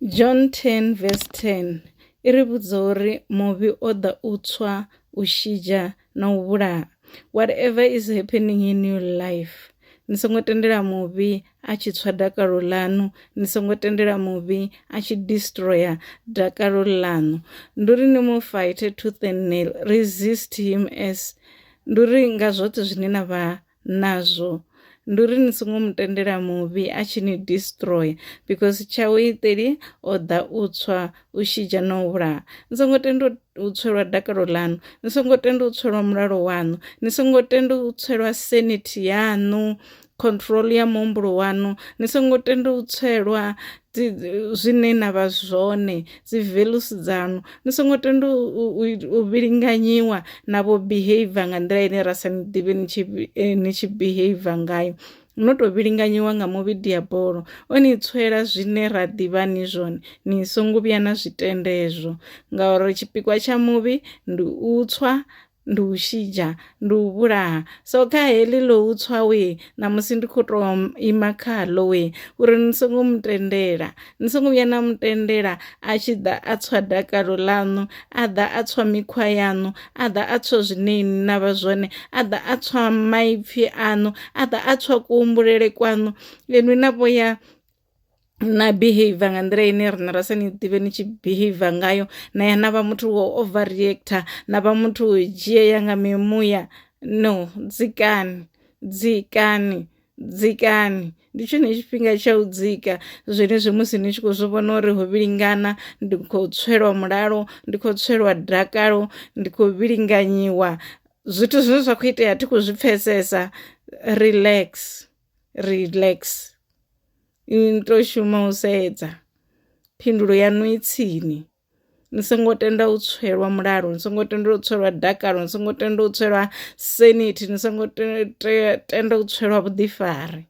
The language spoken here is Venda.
John 10 verse 10 iri vhudza uri muvhi o ḓa u tswa, u shidzha na u vhulaha. Whatever is happening in your life, ni songo tendela muvhi a tshi tswa dakalo ḽanu, ni songo tendela muvhi a tshi destroya dakalo ḽanu. Ndi uri ni mu fight tooth and nail, resist him as, ndi uri nga zwoṱhe zwine na vha nazwo, ndi uri ni songo mutendela muvhi a tshi ni destroy, because tshawe iṱeli o ḓa u tswa, u shidzha na u vhulaha. Ni songo tenda u tswelwa dakalo ḽanu, ni songo tenda u tswelwa mulalo waṋu, ni songo tenda u tswelwa sanity yaṋu, control ya muhumbulo waṋu, ni songo tenda u tswelwa zwine na vha zwone, dzi values dzaṋu, ni songo tenda u vhilinganyiwa na vho behavior nga nḓila ine ra sa ni ḓivhe ni tshi behavior ngayo. No to vhilinganyiwa nga muvhi diabolo, o ni tswela zwine ra ḓivha ni zwone, ni songo vhuya na zwitenda hezwo, ngauri tshipikwa tsha muvhi ndi u tswa, ndi u shidzha, ndi u vhulaha. So kha heḽi ḽo u tswa we, ṋamusi ndi khou tou ima khaḽo we, uri ni songo mutendela, ni songo vhuya na mutendela a tshi ḓa a tswa dakalo ḽaṋu, a ḓa a tswa mikhwa yaṋu, a ḓa a tswa zwine ini na vha zwone, a ḓa a tswa maipfhi aṋu, a ḓa a tswa kuhumbulele kwaṋu, inwi na vho ya na behavior nga nḓila ine riṋe ra sa ni ḓivhe ni tshi behavior ngayo, na ya na vha muthu wo overreactor, na vha muthu wo dzhiea nga mimuya. No, dzikani, dzikani, dzikani, ndi tshone tshifhinga tsha u dzika zwenezwi musi ni tshi khou zwi vhona uri ho vhilingana, ndi khou tswelwa mulalo, ndi khou tswelwa dakalo, ndi khou vhilinganyiwa, zwithu zwine zwa khou itea thi khou zwi pfhesesa. Relax, relax, ni tou shuma u sedza, phindulo yaṋu i tsini. Ni songo tenda u tswelwa mulalo, ni songo tenda u tswelwa dakalo, ni songo tenda u tswelwa sanity, ni songo tenda u tswelwa vhuḓifari.